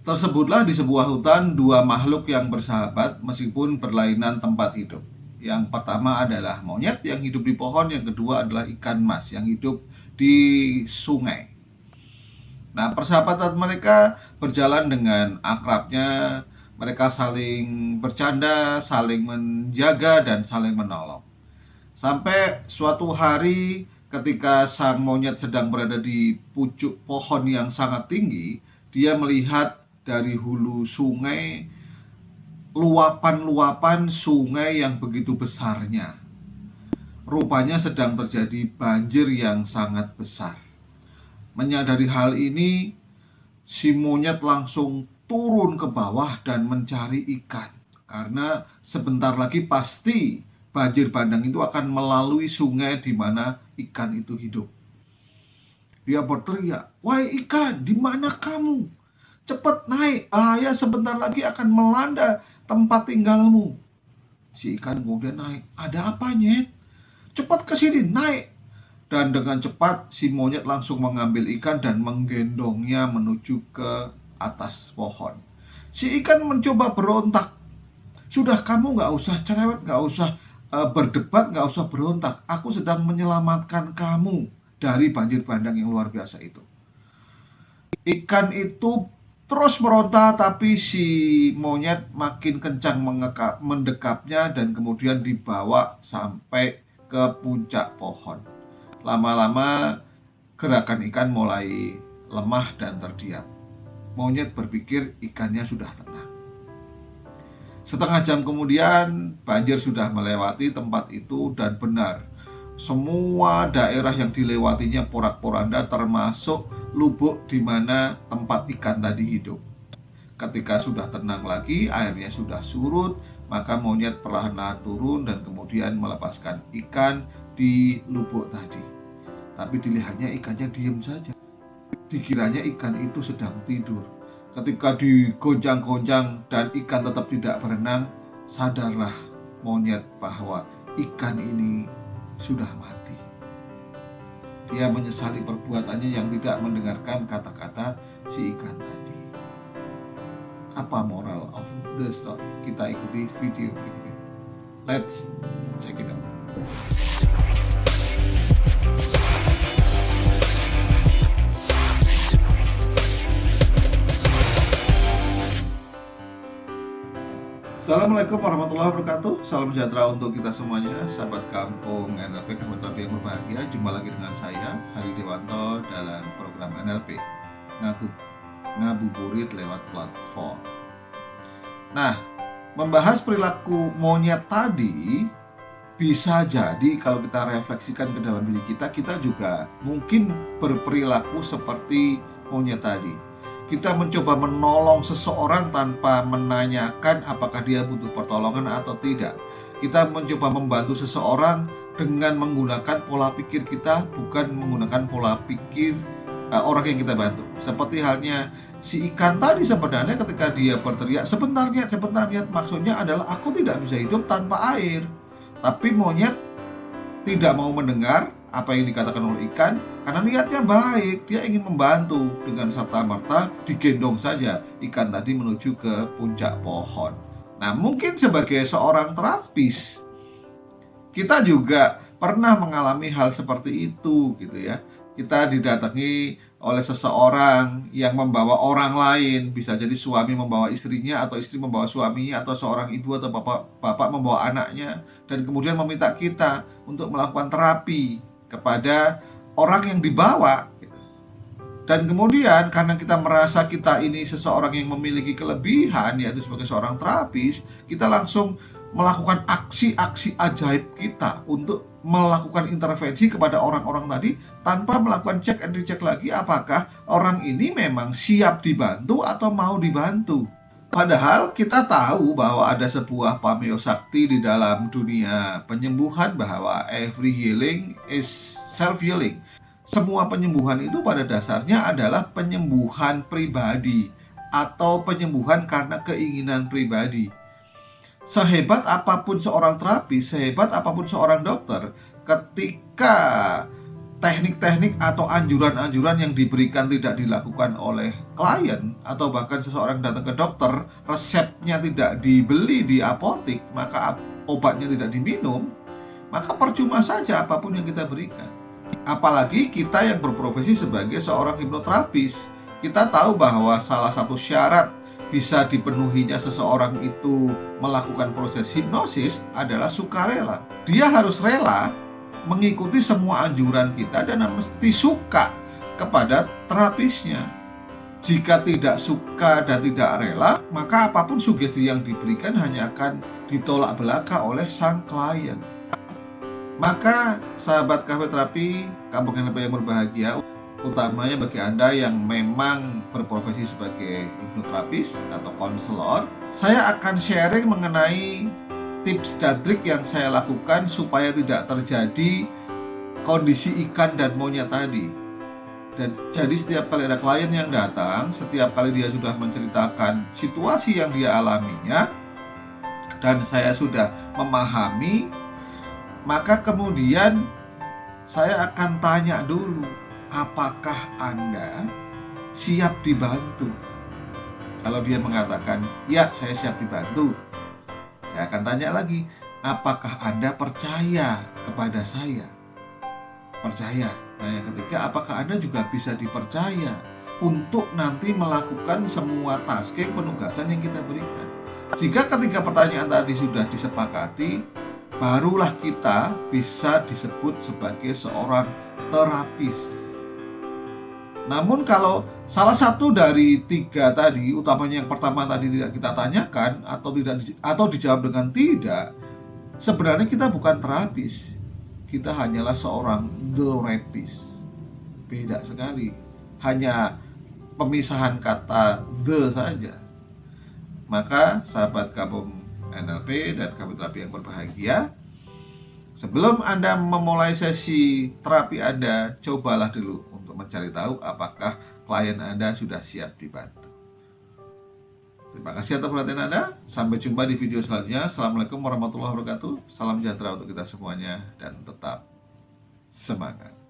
Tersebutlah di sebuah hutan dua makhluk yang bersahabat meskipun berlainan tempat hidup. Yang pertama adalah monyet yang hidup di pohon, yang kedua adalah ikan mas yang hidup di sungai. Nah, persahabatan mereka berjalan dengan akrabnya. Mereka saling bercanda, saling menjaga, dan saling menolong. Sampai suatu hari ketika sang monyet sedang berada di pucuk pohon yang sangat tinggi, dia melihat dari hulu sungai luapan-luapan sungai yang begitu besarnya. Rupanya sedang terjadi banjir yang sangat besar. Menyadari hal ini, si monyet langsung turun ke bawah dan mencari ikan. Karena sebentar lagi pasti banjir bandang itu akan melalui sungai di mana ikan itu hidup. Dia berteriak, "Wahai ikan, di mana kamu? Cepat naik, bahaya sebentar lagi akan melanda tempat tinggalmu." Si ikan kemudian naik. "Ada apa, Nyet? Cepat ke sini, naik." Dan dengan cepat si monyet langsung mengambil ikan dan menggendongnya menuju ke atas pohon. Si ikan mencoba berontak. "Sudah, kamu gak usah cerewet, gak usah berdebat, gak usah berontak. Aku sedang menyelamatkan kamu dari banjir bandang yang luar biasa itu." Ikan itu terus meronta, tapi si monyet makin kencang mendekapnya dan kemudian dibawa sampai ke puncak pohon. Lama-lama gerakan ikan mulai lemah dan terdiam. Monyet berpikir ikannya sudah tenang. Setengah jam kemudian banjir sudah melewati tempat itu, dan benar, semua daerah yang dilewatinya porak-poranda termasuk lubuk di mana tempat ikan tadi hidup. Ketika sudah tenang lagi, airnya sudah surut, maka monyet perlahan-lahan turun dan kemudian melepaskan ikan di lubuk tadi. Tapi dilihatnya ikannya diam saja. Dikiranya ikan itu sedang tidur. Ketika digoncang-goncang dan ikan tetap tidak berenang, sadarlah monyet bahwa ikan ini sudah mati. Dia menyesali perbuatannya yang tidak mendengarkan kata-kata si ikan tadi. Apa moral of the story? Kita ikuti video berikutnya. Let's check it out. Assalamualaikum warahmatullahi wabarakatuh. Salam sejahtera untuk kita semuanya, sahabat kampung NLP yang berbahagia. Jumpa lagi dengan saya, Hari Dewanto, dalam program NLP Ngabuburit lewat platform. Nah, membahas perilaku monyet tadi, bisa jadi kalau kita refleksikan ke dalam diri kita, kita juga mungkin berperilaku seperti monyet tadi. Kita mencoba menolong seseorang tanpa menanyakan apakah dia butuh pertolongan atau tidak. Kita mencoba membantu seseorang dengan menggunakan pola pikir kita, bukan menggunakan pola pikir orang yang kita bantu. Seperti halnya si ikan tadi, sebenarnya ketika dia berteriak, sebentar Nyet, maksudnya adalah aku tidak bisa hidup tanpa air. Tapi monyet tidak mau mendengar apa yang dikatakan oleh ikan, karena niatnya baik, dia ingin membantu. Dengan serta-merta digendong saja ikan tadi menuju ke puncak pohon. Nah, mungkin sebagai seorang terapis, kita juga pernah mengalami hal seperti itu gitu ya. Kita didatangi oleh seseorang yang membawa orang lain, bisa jadi suami membawa istrinya, atau istri membawa suaminya, atau seorang ibu atau bapak membawa anaknya, dan kemudian meminta kita untuk melakukan terapi kepada orang yang dibawa. Dan kemudian karena kita merasa kita ini seseorang yang memiliki kelebihan, yaitu sebagai seorang terapis, kita langsung melakukan aksi-aksi ajaib kita untuk melakukan intervensi kepada orang-orang tadi tanpa melakukan cek and recheck lagi apakah orang ini memang siap dibantu atau mau dibantu. Padahal kita tahu bahwa ada sebuah pameo sakti di dalam dunia penyembuhan, bahwa every healing is self-healing. Semua penyembuhan itu pada dasarnya adalah penyembuhan pribadi atau penyembuhan karena keinginan pribadi. Sehebat apapun seorang terapis, sehebat apapun seorang dokter, ketika teknik-teknik atau anjuran-anjuran yang diberikan tidak dilakukan oleh klien, atau bahkan seseorang datang ke dokter, resepnya tidak dibeli di apotik, maka obatnya tidak diminum, maka percuma saja apapun yang kita berikan. Apalagi kita yang berprofesi sebagai seorang hipnoterapis. Kita tahu bahwa salah satu syarat bisa dipenuhinya seseorang itu melakukan proses hipnosis adalah sukarela. Dia harus rela mengikuti semua anjuran kita dan mesti suka kepada terapisnya. Jika tidak suka dan tidak rela, maka apapun sugesti yang diberikan hanya akan ditolak belaka oleh sang klien. Maka sahabat Cafe Terapi, Kampung NLP yang berbahagia, utamanya bagi Anda yang memang berprofesi sebagai hipnoterapis atau konselor, saya akan sharing mengenai tips dan trik yang saya lakukan supaya tidak terjadi kondisi ikan dan monyet tadi. Dan jadi setiap kali ada klien yang datang, setiap kali dia sudah menceritakan situasi yang dia alaminya dan saya sudah memahami, maka kemudian saya akan tanya dulu, apakah Anda siap dibantu? Kalau dia mengatakan, ya saya siap dibantu, saya akan tanya lagi, apakah Anda percaya kepada saya? Percaya. Nah, yang ketiga, apakah Anda juga bisa dipercaya untuk nanti melakukan semua tasking penugasan yang kita berikan? Jika ketiga pertanyaan tadi sudah disepakati, barulah kita bisa disebut sebagai seorang terapis. Namun kalau salah satu dari tiga tadi, utamanya yang pertama tadi tidak kita tanyakan atau dijawab dengan tidak, sebenarnya kita bukan terapis. Kita hanyalah seorang therapist. Beda sekali. Hanya pemisahan kata the saja. Maka sahabat Kampung NLP dan Cafe Terapi yang berbahagia, sebelum Anda memulai sesi terapi Anda, cobalah dulu untuk mencari tahu apakah klien Anda sudah siap dibantu. Terima kasih atas perhatian Anda. Sampai jumpa di video selanjutnya. Assalamualaikum warahmatullahi wabarakatuh. Salam sejahtera untuk kita semuanya dan tetap semangat.